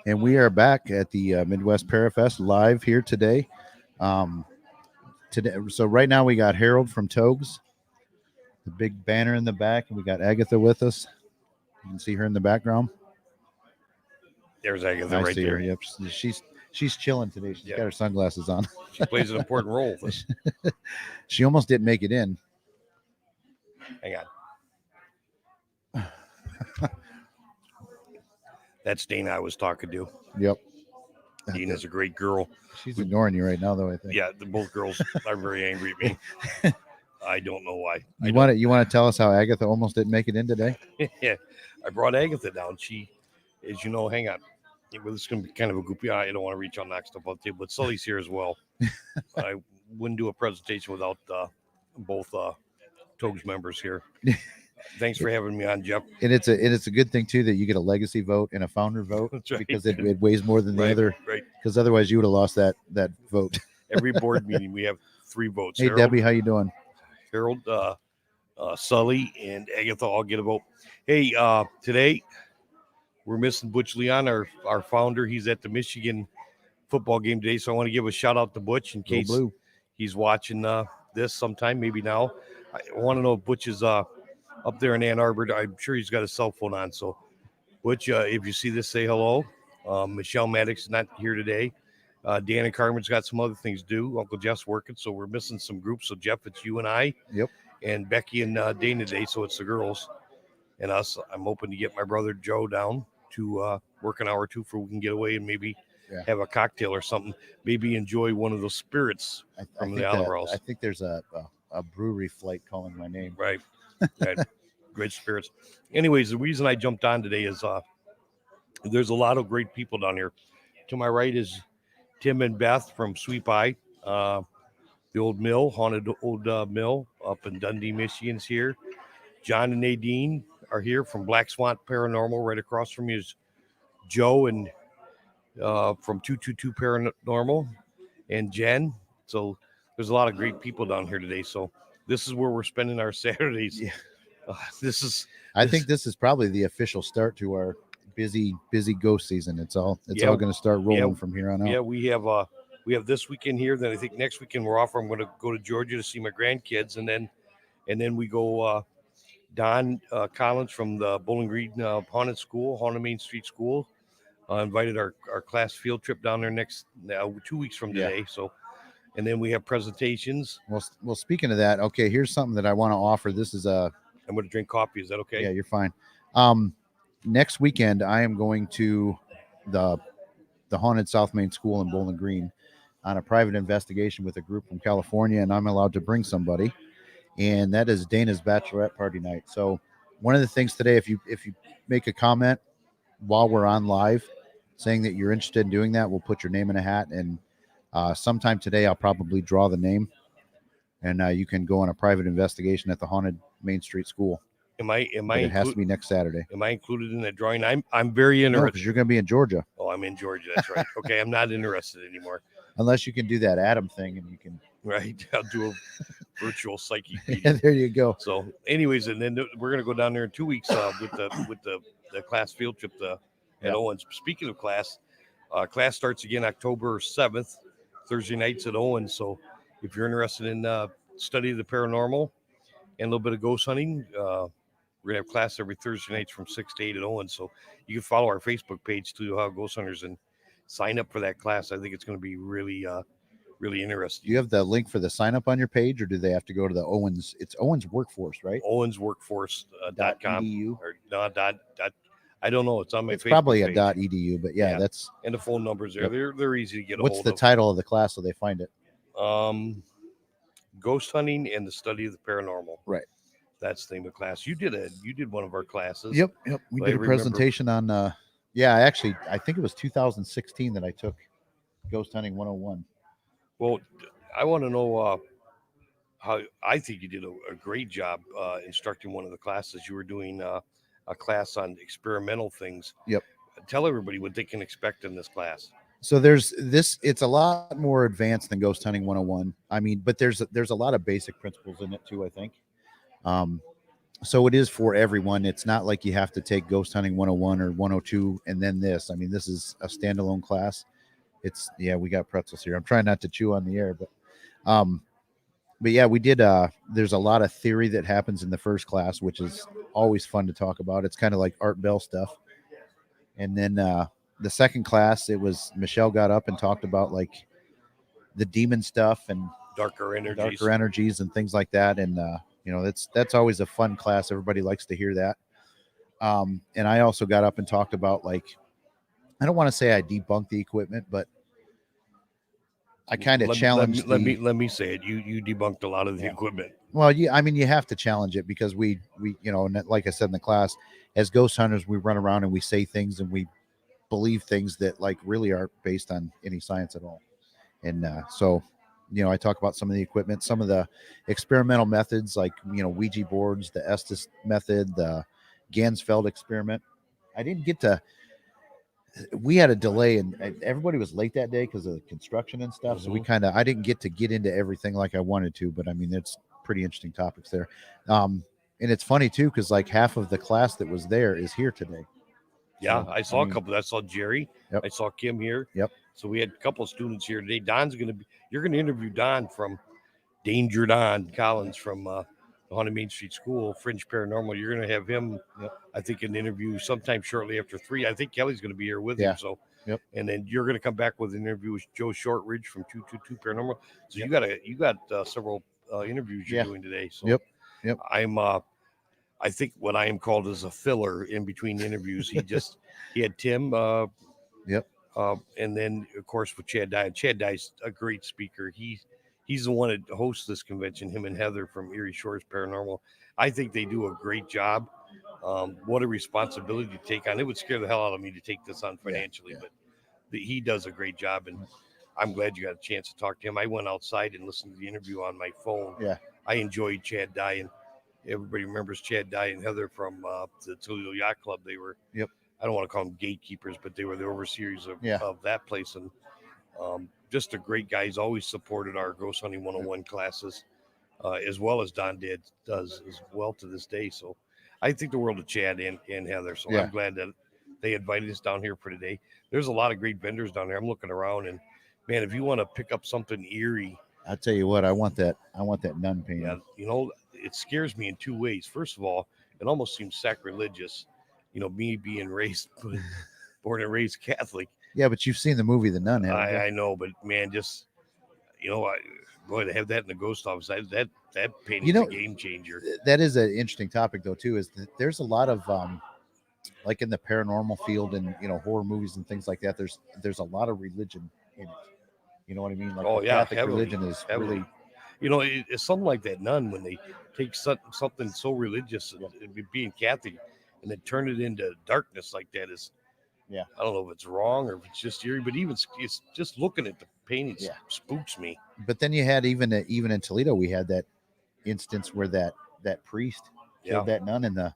And we are back at the Midwest Parafest live here today. Um, so right now we got Harold from TOGHS, the big banner in the back, and we got Agatha with us. You can see her in the background. There's Agatha I right see her. there. Yep, she's chilling today. She's Yeah, got her sunglasses on. she plays an important role. She almost didn't make it in. Hang on. That's Dana I was talking to. Yep, Dana's a great girl. she's ignoring you right now, though. I think. Yeah, both girls are very angry at me. I don't know why. You want to tell us how Agatha almost didn't make it in today? Yeah, I brought Agatha down. She, as you know, hang on. Well, it's going to be kind of a goopy. I don't want to reach on that stuff out there, but Sully's here as well. I wouldn't do a presentation without both TOGHS members here. Thanks for having me on, Jeff. And it's a good thing too that you get a legacy vote and a founder vote Right. because it weighs more than the Right, other. right. Because otherwise you would have lost that vote. Every board meeting we have 3 votes. Hey, Debbie, how you doing? Harold, Sully, and Agatha all get a vote. Hey, today we're missing Butch Leon, our founder. He's at the Michigan football game today, so I want to give a shout out to Butch in Go case Blue. he's watching this sometime, maybe now. I want to know if Butch is up there in Ann Arbor. I'm sure he's got a cell phone on. So, Butch, if you see this, say hello. Michelle Maddox is not here today. Dan and Carmen's got some other things to do. Uncle Jeff's working, so we're missing some groups. So, Jeff, it's you and I. Yep. And Becky and Dana today, so it's the girls and us. I'm hoping to get my brother Joe down to work an hour or two for we can get away and maybe have a cocktail or something. Maybe enjoy one of those spirits from the Olive House. I think there's a brewery flight calling my name. Right. Great spirits. Anyways, the reason I jumped on today is there's a lot of great people down here. To my right is Tim and Beth from Sweet Pie, the old mill, haunted old mill up in Dundee, Michigan's here. John and Nadine are here from Black Swan Paranormal. Right across from you is Joe and from 222 Paranormal and Jen. So there's a lot of great people down here today. So this is where we're spending our Saturdays. Yeah. I think this is probably the official start to our busy ghost season. It's all going to start rolling from here on out. Yeah, we have this weekend here. Then I think next weekend we're off. I'm going to go to Georgia to see my grandkids, and then we go. Don Collins from the Bowling Green Haunted Main Street School, invited our class field trip down there next 2 weeks from today. Yeah. So, and then we have presentations. Well, speaking of that, okay, here's something that I want to offer. This is I'm going to drink coffee. Is that okay? Yeah, you're fine. Next weekend, I am going to the Haunted South Main School in Bowling Green on a private investigation with a group from California, and I'm allowed to bring somebody, and that is Dana's bachelorette party night. So one of the things today, if you make a comment while we're on live saying that you're interested in doing that, we'll put your name in a hat, and sometime today I'll probably draw the name, and you can go on a private investigation at the Haunted Main Street School. It has to be next Saturday. Am I included in that drawing? I'm very interested. No, because you're going to be in Georgia. Oh, I'm in Georgia. That's right. Okay, I'm not interested anymore. Unless you can do that Adam thing, and you can. Right, I'll do a virtual psychic meeting. Yeah, there you go. So, anyways, and then we're going to go down there in 2 weeks with the class field trip at Owens. Speaking of class starts again October 7th, Thursday nights at Owens. So, if you're interested in studying the paranormal and a little bit of ghost hunting, we're going to have class every Thursday nights from 6 to 8 at Owens. So you can follow our Facebook page to Ghost Hunters and sign up for that class. I think it's going to be really, really interesting. Do you have the link for the sign up on your page, or do they have to go to the Owens? It's Owens Workforce, right? OwensWorkforce.com. .edu? Or no, I don't know. It's on my it's Facebook probably page. A .edu, but yeah, that's. And the phone numbers there. Yep. They're easy to get a What's hold the of. title of the class so they find it? Ghost hunting and the study of the paranormal. Right. That's the name of the class. You did one of our classes. Yep. We did a presentation on I think it was 2016 that I took Ghost Hunting 101. Well, I want to know how I think you did a great job instructing one of the classes. You were doing a class on experimental things. Yep. Tell everybody what they can expect in this class. So it's a lot more advanced than Ghost Hunting 101. I mean, but there's a lot of basic principles in it too, I think. So it is for everyone. It's not like you have to take ghost hunting 101 or 102 and then this. I mean, this is a standalone class. It's yeah, we got pretzels here. I'm trying not to chew on the air, um but yeah, we did there's a lot of theory that happens in the first class, which is always fun to talk about. It's kind of like Art Bell stuff. And then the second class, it was Michelle got up and talked about like the demon stuff and Darker energies. darker energies and things like that. And that's always a fun class. Everybody likes to hear that. And I also got up and talked about like, I don't want to say I debunked the equipment, but I kind of challenged let me say it. You debunked a lot of the equipment. Well, I mean, you have to challenge it because we like I said in the class, as ghost hunters, we run around and we say things and we believe things that like really aren't based on any science at all. And so, I talk about some of the equipment, some of the experimental methods, like Ouija boards, the Estes method, the Gansfeld experiment. I didn't get to. We had a delay and everybody was late that day because of construction and stuff. So I didn't get to get into everything like I wanted to, but I mean, it's pretty interesting topics there. And it's funny too, because like half of the class that was there is here today. Yeah, so, I saw a couple. I saw Jerry. Yep. I saw Kim here. Yep. So we had a couple of students here today. You're going to interview Don from Danger Don Collins from the Haunted Main Street School, Fringe Paranormal. You're going to have him, I think, an interview sometime shortly after 3. I think Kelly's going to be here with him. So, and then you're going to come back with an interview with Joe Shortridge from 222 Paranormal. So you got several interviews you're doing today. So yep. I think what I am called is a filler in between interviews. He had Tim. And then of course with Chad Dye. Chad Dye's a great speaker. He's the one that hosts this convention. Him and Heather from Erie Shores Paranormal. I think they do a great job. What a responsibility to take on. It would scare the hell out of me to take this on financially, but he does a great job, and I'm glad you got a chance to talk to him. I went outside and listened to the interview on my phone. Yeah, I enjoyed Chad Dye, and everybody remembers Chad Dye and Heather from the Toledo Yacht Club. They were, I don't want to call them gatekeepers, but they were the overseers of that place. And just a great guy. He's always supported our Ghost Hunting 101 classes, as well as Don does as well to this day. So I think the world of Chad and Heather. So I'm glad that they invited us down here for today. There's a lot of great vendors down there. I'm looking around, and man, if you want to pick up something eerie, I'll tell you what, I want that nun painting. Yeah, it scares me in two ways. First of all, it almost seems sacrilegious, me being born and raised Catholic. Yeah, but you've seen the movie The Nun, haven't you? I know, but man, just boy, to have that in the ghost office, that painting's a game changer. That is an interesting topic though too. Is that there's a lot of like in the paranormal field and horror movies and things like that. There's a lot of religion in it. You know what I mean? Like Catholic religion is heavily. Really. It's something like that nun when they take something so religious, being Catholic, and then turn it into darkness like that is. Yeah. I don't know if it's wrong or if it's just eerie, but it's just looking at the paintings spooks me. But then you had even in Toledo, we had that instance where that priest killed that nun in the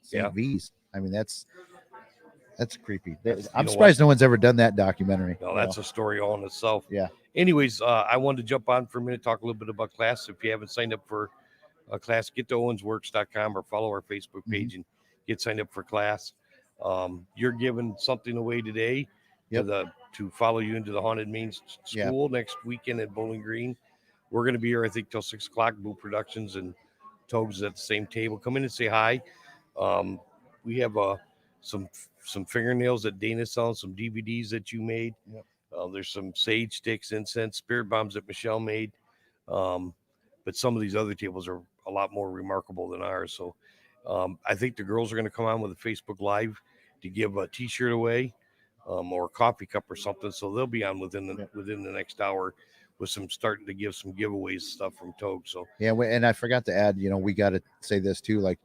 St. V's. I mean, that's creepy. I'm surprised no one's ever done that documentary. No, that's a story all in itself. Yeah. Anyways, I wanted to jump on for a minute, talk a little bit about class. If you haven't signed up for a class, get to owensworks.com or follow our Facebook page and get signed up for class. You're giving something away today to follow you into the Haunted Main School next weekend at Bowling Green. We're going to be here, I think, till 6 o'clock. Boo Productions and TOGHS at the same table. Come in and say hi. We have some fingernails that Dana's selling, some DVDs that you made. There's some sage sticks, incense, spirit bombs that Michelle made. But some of these other tables are a lot more remarkable than ours. So I think the girls are going to come on with a Facebook Live to give a T-shirt away or a coffee cup or something. So they'll be on within the next hour with starting to give some giveaways stuff from TOGHS. So and I forgot to add, we got to say this too, like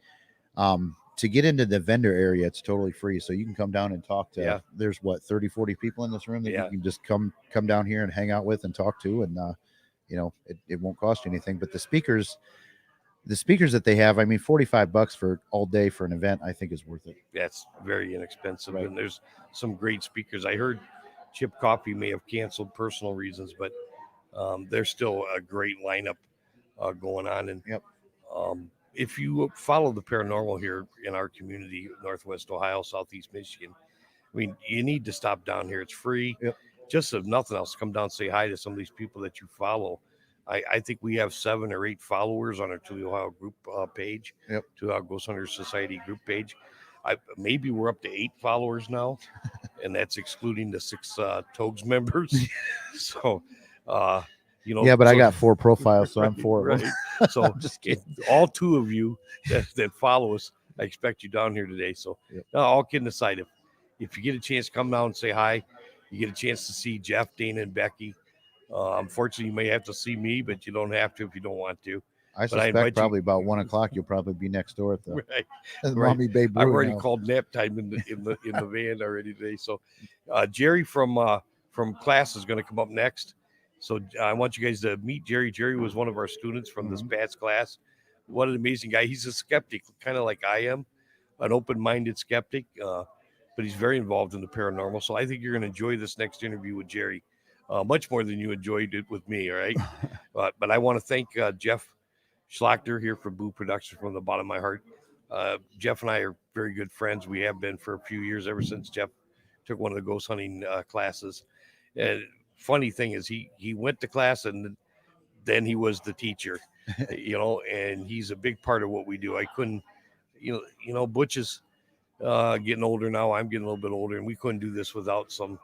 to get into the vendor area, it's totally free. So you can come down and talk to, there's 30, 40 people in this room that you can just come down here and hang out with and talk to. And, it won't cost you anything, but the speakers that they have, I mean, $45 for all day for an event, I think is worth it. That's very inexpensive. Right. And there's some great speakers. I heard Chip Coffey may have canceled personal reasons, but there's still a great lineup going on. And if you follow the paranormal here in our community, Northwest Ohio, Southeast Michigan, I mean, you need to stop down here. It's free. Yep. Just if nothing else, come down, say hi to some of these people that you follow. I think we have 7 or 8 followers on our To the Ohio group page, Yep. To the Ohio Ghost Hunters Society group page. Maybe we're up to 8 followers now, and that's excluding the 6 TOGHS members. So, uh, Yeah, but I so got 4 profiles, so I'm 4 of them. right. So Just kidding. all 2 of you that follow us, I expect you down here today. So, Yep. all kidding aside, if you get a chance to come down and say hi, you get a chance to see Jeff, Dana, and Becky. Unfortunately, you may have to see me, but you don't have to if you don't want to. I But I suspect invite probably you. about 1 o'clock you'll probably be next door at the Right. Mommy Babe I've Brew already house. called nap time in the van already today. So, Jerry from class is going to come up next. So I want you guys to meet Jerry. Jerry was one of our students from this past class. What an amazing guy! He's a skeptic, kind of like I am, an open-minded skeptic, but he's very involved in the paranormal. So I think you're going to enjoy this next interview with Jerry, much more than you enjoyed it with me. All right, but I want to thank Jeff Schlachter here from Boo Productions from the bottom of my heart. Jeff and I are very good friends. We have been for a few years, ever since Jeff took one of the ghost hunting classes. And funny thing is, he went to class and then he was the teacher, and he's a big part of what we do. I couldn't, Butch is getting older now. I'm getting a little bit older, and we couldn't do this without some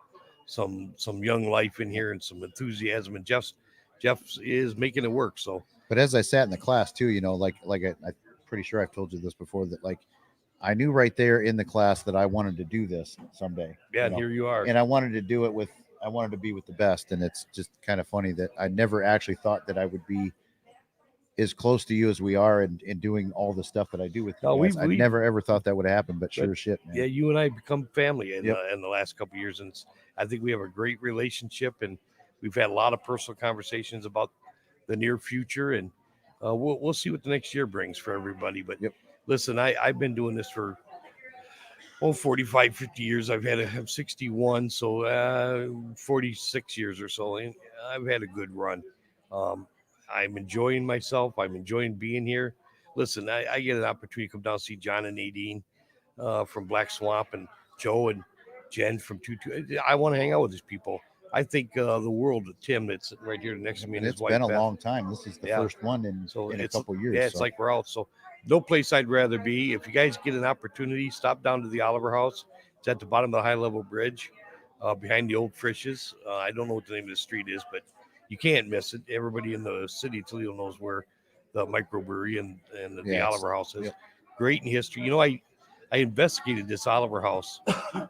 young life in here and some enthusiasm. And Jeff is making it work. So, But as I sat in the class too, I'm pretty sure I've told you this before, that like I knew right there in the class that I wanted to do this someday. yeah, and here you are. And I wanted to do it I wanted to be with the best. And it's just kind of funny that I never actually thought that I would be as close to you as we are and doing all the stuff that I do with you No, guys. I we- never ever thought that would happen, but sure as shit, man. Yeah, you and I become family in, Yep. in the last couple of years, and I think we have a great relationship, and we've had a lot of personal conversations about the near future, and we'll see what the next year brings for everybody. But Yep. listen, I've been doing this for 45, 50 years. I'm 61, so 46 years or so, and I've had a good run. I'm enjoying myself. I'm enjoying being here. Listen, I get an opportunity to come down and see John and Nadine from Black Swamp, and Joe and Jen from Tutu. I want to hang out with these people. I think the world of Tim that's sitting right here next to me, And and it's his wife been a Beth. long time. This is the Yeah. first one in a it's couple years. Yeah, it's so. like we're out. So no place I'd rather be. If you guys get an opportunity, stop down to the Oliver House. It's at the bottom of the high level bridge, behind the old Frisch's. I don't know what the name of the street is, but you can't miss it. Everybody in the city of Toledo knows where the microbrewery and the Yeah, Oliver House is. yep. Great in history. I investigated this Oliver House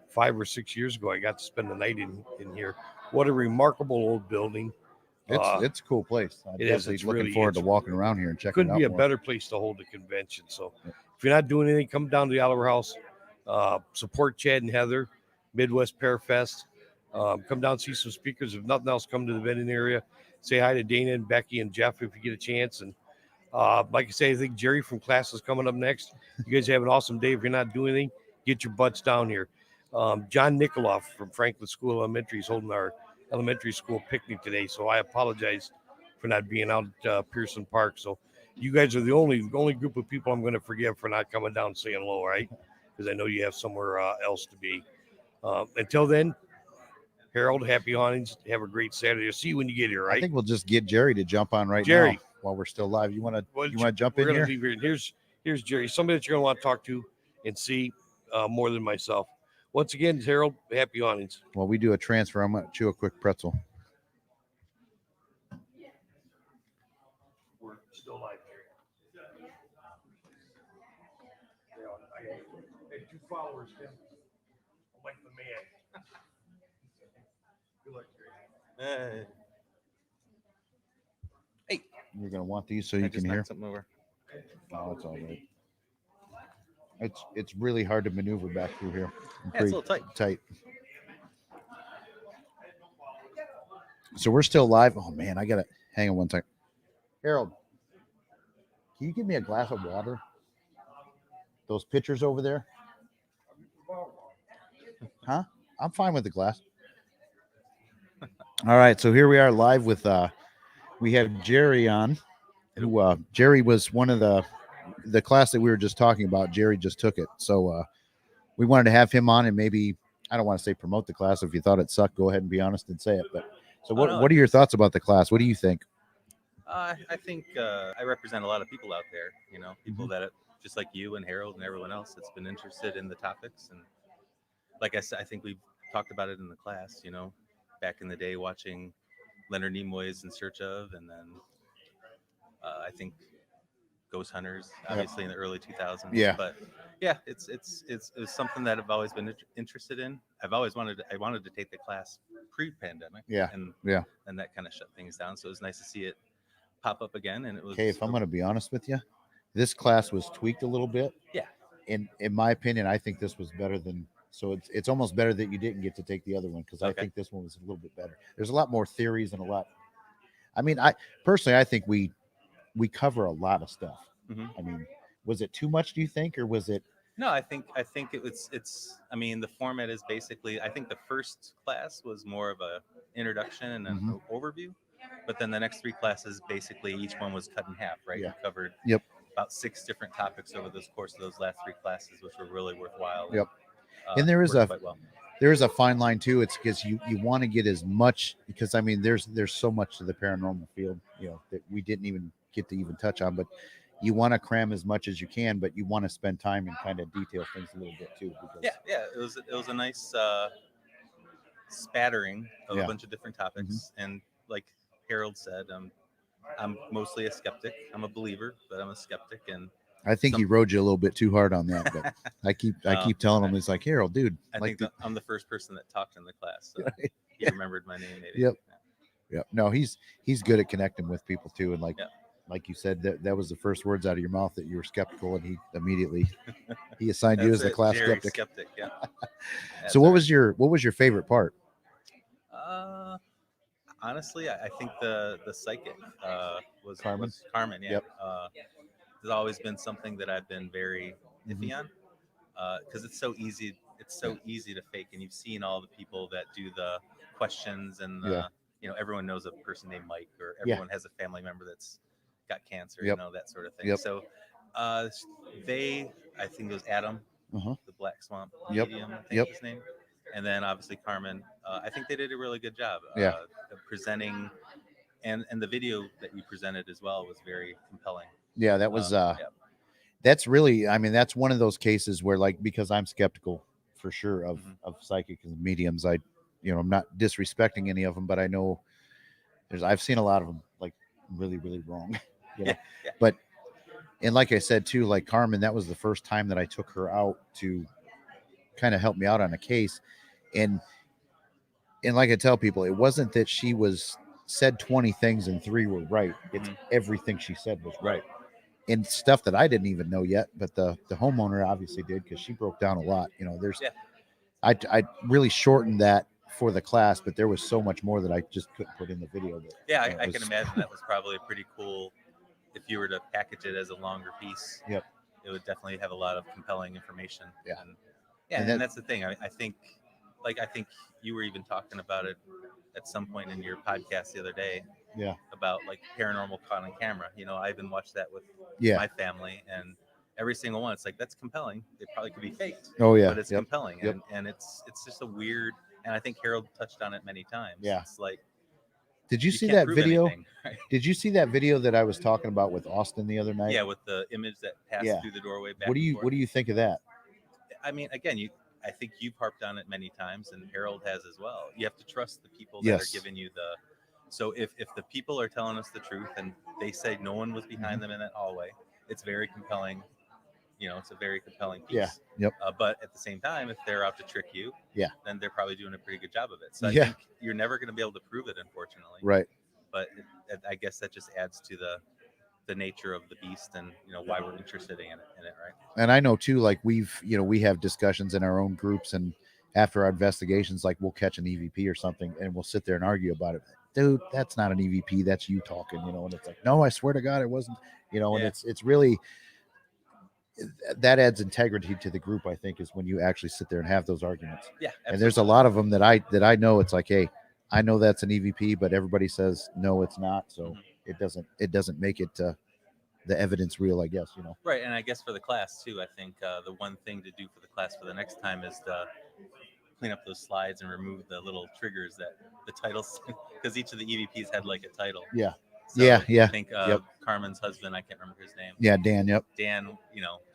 5 or 6 years ago. I got to spend the night in here. What a remarkable old building. It's a cool place. I'm it is. definitely It's looking really- forward to it's- walking around here and checking it Couldn't out be a more. better place to hold a convention. So Yep. if you're not doing anything, come down to the Oliver House. Support Chad and Heather, Midwest Parafest. Come down and see some speakers. If nothing else, come to the vending area. Say hi to Dana and Becky and Jeff if you get a chance. And like I say, I think Jerry from class is coming up next. You guys have an awesome day. If you're not doing anything, get your butts down here. John Nikoloff from Franklin School Elementary is holding our elementary school picnic today. So I apologize for not being out at Pearson Park. So you guys are the only group of people I'm going to forgive for not coming down and saying hello, right? Because I know you have somewhere else to be. Until then, Harold, happy hauntings. Have a great Saturday. I'll see you when you get here, right? I think we'll just get Jerry to jump on right Jerry. now while we're still live. You want to jump We're in gonna here? leave here. And here's Jerry, somebody that you're going to want to talk to and see more than myself. Once again, Harold, happy hauntings. While we do a transfer, I'm going to chew a quick pretzel. We're still live, Jerry. I had 2 followers, Tim. I'm like the man. Good luck, Jerry. You're going to want these so you I can just hear. knocked something over. Oh, it's all right. It's really hard to maneuver back through here. Yeah, it's a little tight. So we're still live. Oh man, I gotta hang on one second. Harold, can you give me a glass of water? Those pitchers over there. Huh? I'm fine with the glass. All right, so here we are live with we have Jerry on. Who Jerry was one of the class that we were just talking about, Jerry just took it. So we wanted to have him on and maybe, I don't want to say promote the class. If you thought it sucked, go ahead and be honest and say it. But so Oh, no, what are your thoughts about the class? What do you think? I think I represent a lot of people out there. You know, people that just like you and Harold and everyone else that's been interested in the topics. And like I said, I think we've talked about it in the class. You know, back in the day, watching Leonard Nimoy's In Search of, and then I think Ghost Hunters, obviously in the early 2000s. Yeah. But yeah, it was something that I've always been interested in. I wanted to take the class pre-pandemic. Yeah. And Yeah. and that kind of shut things down. So it was nice to see it pop up again. And it was Okay, if I'm going to be honest with you, this class was tweaked a little bit. Yeah. In my opinion, I think this was better than. So it's almost better that you didn't get to take the other one because I think this one was a little bit better. There's a lot more theories and a lot. I mean, I personally, I think we cover a lot of stuff. I mean, was it too much? Do you think, or was it? No, I think it's. I mean, the format is basically. I think the first class was more of a introduction and an overview, but then the next three classes, basically, each one was cut in half. Right, Yeah. We covered about 6 different topics over the course of those last 3 classes, which were really worthwhile. Yep. And there is well. there is a fine line too. It's because you want to get as much, because I mean there's so much to the paranormal field, you know, that we didn't even get to even touch on, but you want to cram as much as you can, but you want to spend time and kind of detail things a little bit too. Because, it was a nice spattering of a bunch of different topics, and like Harold said, I'm mostly a skeptic. I'm a believer, but I'm a skeptic, and I think he rode you a little bit too hard on that, but I keep telling him, it's like, Harold, dude. I like think I'm the first person that talked in the class, so he remembered my name. Maybe. Yep. Yep. No, he's good at connecting with people too, and like you said, that was the first words out of your mouth that you were skeptical, and he immediately he assigned you as the class Jerry skeptic. Yeah. So what was your favorite part? Honestly, I think the psychic was Carmen. Was Carmen. Yeah. Yep. There's always been something that I've been very iffy on, because it's so easy. It's so easy to fake, and you've seen all the people that do the questions, and you know, everyone knows a person named Mike, or everyone has a family member that's got cancer, you know, that sort of thing. So I think it was Adam, the Black Swamp medium, I think his name, and then obviously Carmen. I think they did a really good job of presenting, and the video that you presented as well was very compelling. Yeah, that was that's really, I mean, that's one of those cases where, like, because I'm skeptical for sure of psychic and mediums, I'm not disrespecting any of them, but I know I've seen a lot of them like really, really wrong. But, and like I said too, like Carmen, that was the first time that I took her out to kind of help me out on a case. And like I tell people, it wasn't that she said 20 things and 3 were right. It's everything she said was right. And stuff that I didn't even know yet, but the homeowner obviously did, because she broke down a lot. You know, I really shortened that for the class, but there was so much more that I just couldn't put in the video. But, I can imagine that was probably a pretty cool, if you were to package it as a longer piece. Yep. It would definitely have a lot of compelling information. Yeah. And that's the thing. I think you were even talking about it at some point in your podcast the other day. Yeah. About like paranormal caught on camera. You know, I even watched that with my family, and every single one, it's like, that's compelling. It probably could be faked. Oh yeah. But it's compelling, and it's just a weird. And I think Harold touched on it many times. Yeah. It's like, did you see that video? Anything, right? Did you see that video that I was talking about with Austin the other night? Yeah, with the image that passed through the doorway. Back what do you think of that? I mean, again, I think you've harped on it many times, and Harold has as well. You have to trust the people that are giving you the. So if the people are telling us the truth and they say no one was behind them in that hallway, it's very compelling. You know, it's a very compelling piece. Yeah. Yep. But at the same time, if they're out to trick you, then they're probably doing a pretty good job of it. So I think you're never going to be able to prove it, unfortunately. Right. But I guess that just adds to the nature of the beast, and why we're interested in it, right? And I know too, like we have discussions in our own groups, and after our investigations, like we'll catch an EVP or something, and we'll sit there and argue about it. Dude, that's not an EVP. That's you talking, and it's like, no, I swear to God, it wasn't, and it's really, that adds integrity to the group, I think, is when you actually sit there and have those arguments. Yeah. Absolutely. And there's a lot of them that I know, it's like, hey, I know that's an EVP, but everybody says, no, it's not. So it doesn't make it the evidence real, I guess, you know. Right, and I guess for the class too, I think the one thing to do for the class for the next time is to clean up those slides and remove the little triggers that the titles, because each of the EVPs had like a title. Yeah. So Yeah. I think Yep. Carmen's husband, I can't remember his name. Yeah, Dan. Yep. Dan,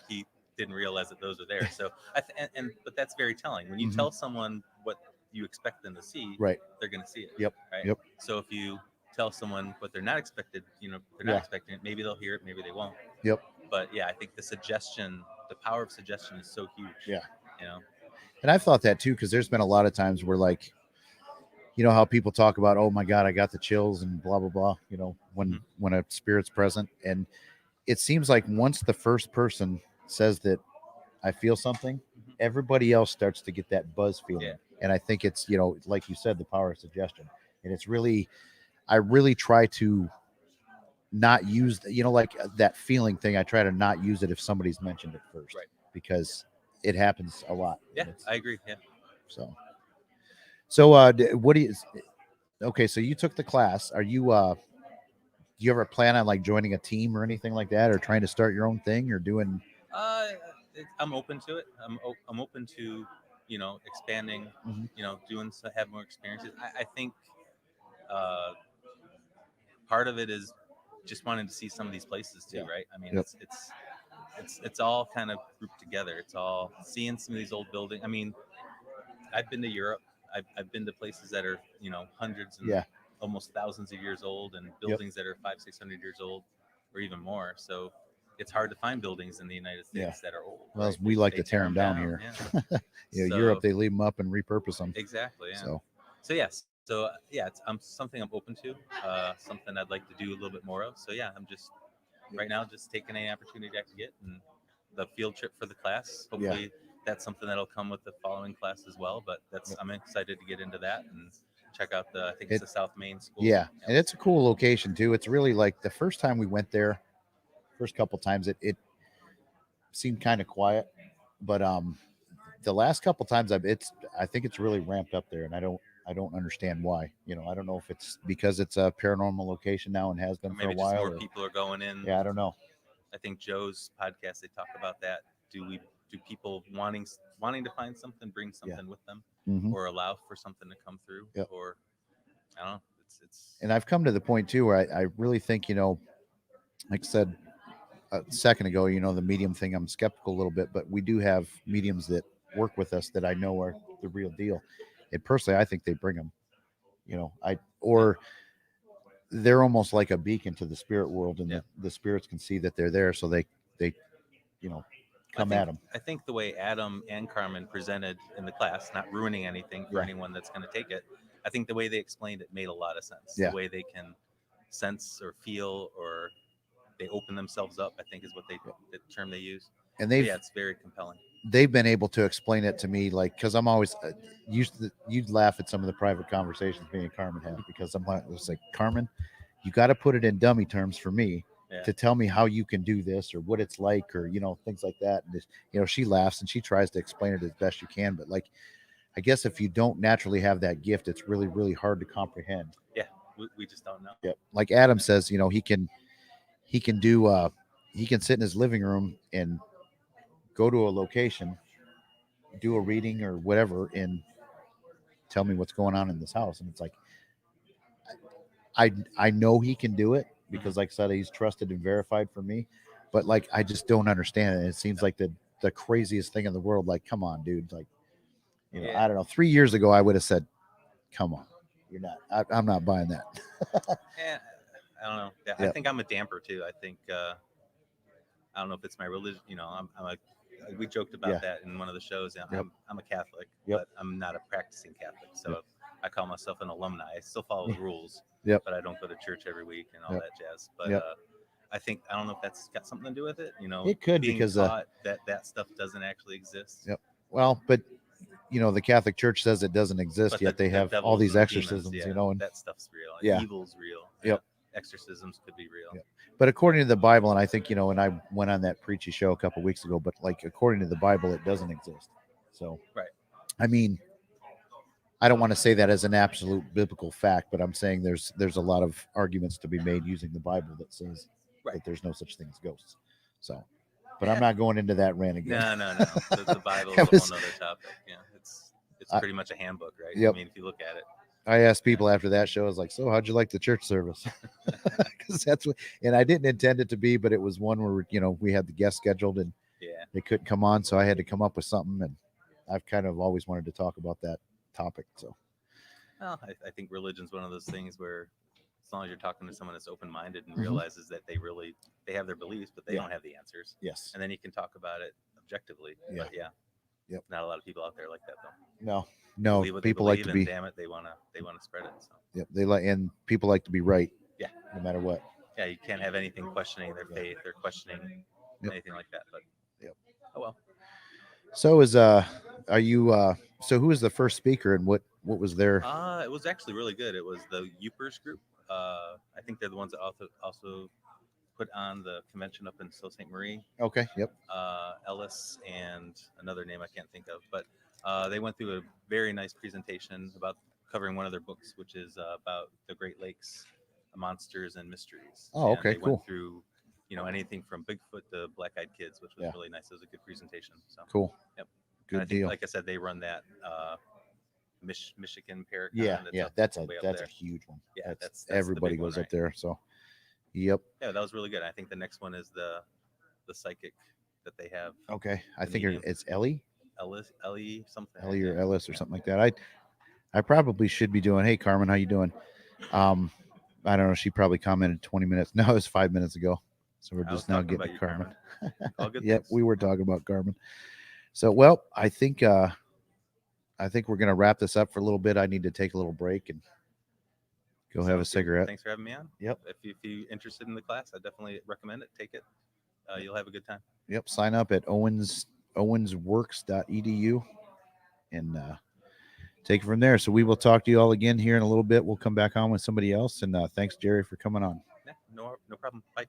he didn't realize that those are there. So but that's very telling. When you Mhm. tell someone what you expect them to see, Right. they're going to see it. Yep. Right. Yep. So if you tell someone what they're not expected, they're Yeah. not expecting it. Maybe they'll hear it, maybe they won't. Yep. But yeah, I think the power of suggestion is so huge. Yeah. You know. And I've thought that too, because there's been a lot of times where, like, you know how people talk about, oh my God, I got the chills and blah blah blah. You know, when a spirit's present, and it seems like once the first person says that I feel something, everybody else starts to get that buzz feeling. Yeah. And I think it's, like you said, the power of suggestion. And it's really, I really try to not use, like that feeling thing. I try to not use it if somebody's mentioned it first, Right. because it happens a lot. Yeah, I agree. Yeah. So, what do you? Okay, so you took the class. Are you? Do you ever plan on like joining a team or anything like that, or trying to start your own thing, or doing? I'm open to it. I'm open to, expanding. Mhm. Have more experiences. I think part of it is just wanting to see some of these places too, Yeah. right? I mean, Yep. it's all kind of grouped together. It's all seeing some of these old buildings. I mean, I've been to Europe. I've been to places that are hundreds and Yeah. almost thousands of years old, and buildings that are 500-600 years old, or even more. So it's hard to find buildings in the United States that are old. Well, right? we like They to tear them down here. Yeah. So- Europe, they leave them up and repurpose them. Exactly. Yeah. So yes. So yeah, it's something I'm open to. Something I'd like to do a little bit more of. So yeah, I'm just right now just taking any opportunity I can get, and the field trip for the class. Hopefully, that's something that'll come with the following class as well. But I'm excited to get into that and check out I think it's the South Main School. Yeah, and it's a cool location too. It's really like the first time we went there, first couple times it seemed kind of quiet, but the last couple times I think it's really ramped up there, and I don't understand why. I don't know if it's because it's a paranormal location now and has been for a while. Maybe more people are going in. Yeah, I don't know. I think Joe's podcast, they talk about that. Do people wanting to find something, bring something with them, or allow for something to come through, or I don't know. It's. And I've come to the point too where I really think, like I said a second ago, the medium thing, I'm skeptical a little bit, but we do have mediums that work with us that I know are the real deal. And personally, I think they bring them, or they're almost like a beacon to the spirit world, and the spirits can see that they're there. So they come at them. I think the way Adam and Carmen presented in the class, not ruining anything for anyone that's going to take it, I think the way they explained it made a lot of sense. Yeah. The way they can sense or feel, or they open themselves up, I think is what the term they use. And it's very compelling. They've been able to explain it to me, like, because I'm always you'd laugh at some of the private conversations me and Carmen have, because I'm like, it's like, Carmen, you got to put it in dummy terms for me to tell me how you can do this or what it's like, or things like that. And just, she laughs and she tries to explain it as best you can, but like, I guess if you don't naturally have that gift, it's really, really hard to comprehend. Yeah, we just don't know. Yeah, like Adam says, he can do he can sit in his living room and go to a location, do a reading or whatever, and tell me what's going on in this house. And it's like, I know he can do it because, like I said, he's trusted and verified for me, but like, I just don't understand it. It seems like the craziest thing in the world. Like, come on, dude. Like, I don't know. 3 years ago, I would have said, come on, you're not, I'm not buying that. Yeah, I don't know. Yeah, I think I'm a damper too. I think, I don't know if it's my religion, we joked about that in one of the shows. I'm a Catholic, but I'm not a practicing Catholic. So I call myself an alumni. I still follow the rules, but I don't go to church every week and all that jazz. But I don't know if that's got something to do with it. It could, because that stuff doesn't actually exist. Yep. Well, but the Catholic Church says it doesn't exist, yet they have all these exorcisms, demons, and that stuff's real. Evil's real. Yep. Exorcisms could be real. Yep. But according to the Bible, and I think, and I went on that preachy show a couple of weeks ago, but like, according to the Bible, it doesn't exist. So, I mean, I don't want to say that as an absolute biblical fact, but I'm saying there's a lot of arguments to be made using the Bible that says Right. that there's no such thing as ghosts. So, but Yeah. I'm not going into that rant again. No. The Bible is That a whole was- nother topic. Yeah, it's I- pretty much a handbook, right? Yep. I mean, if you look at it. I asked people after that show, I was like, so how'd you like the church service? Because that's what, and I didn't intend it to be, but it was one where, we had the guest scheduled and Yeah. they couldn't come on. So I had to come up with something. And I've kind of always wanted to talk about that topic. So, Well, I think religion's one of those things where, as long as you're talking to someone that's open-minded and Mhm. realizes that they have their beliefs, but they Yeah. don't have the answers, yes. and then you can talk about it objectively. Yeah. But yeah. Yep. Not a lot of people out there like that though. No, Believe what they people like to believe, be, and damn it, they wanna spread it. So yep, they like, and people like to be right. Yeah. No matter what. yeah, you can't have anything questioning their faith or questioning Yep. anything like that. But Yep. Oh well. So are you, so who was the first speaker and what was their, It was actually really good. It was the Upers group. I think they're the ones that also put on the convention up in Sault Ste. Marie. okay. Yep. Ellis and another name I can't think of, but they went through a very nice presentation about covering one of their books, which is about the Great Lakes monsters and mysteries. Oh, And okay, they cool. went through, anything from Bigfoot to black-eyed kids, which was Yeah. really nice. It was a good presentation. So Cool. Yep. Good and I think, deal. like I said, they run that Michigan Paracon. Yeah. that's Yeah. up That's way up a there. huge one. Yeah, that's the everybody big one, goes up right? there. So, yep. Yeah, that was really good. I think the next one is the psychic that they have, Okay. I The think medium. it's Ellie Ellie something. or yeah. Ellis or something like that. I probably should be doing, hey, Carmen, how you doing? I don't know. She probably commented 20 minutes. No, it was 5 minutes ago. So we're I was just now talking getting about to you, Carmen. All good Yep. things. We were talking about Carmen. So, well, I think we're going to wrap this up for a little bit. I need to take a little break and go have a Sounds good. Cigarette. Thanks for having me on. Yep. If you're interested in the class, I definitely recommend it. Take it. You'll have a good time. Yep. Sign up at owensworks.edu and take it from there. So we will talk to you all again here in a little bit. We'll come back on with somebody else. And thanks, Jerry, for coming on. Yeah, no problem. Bye.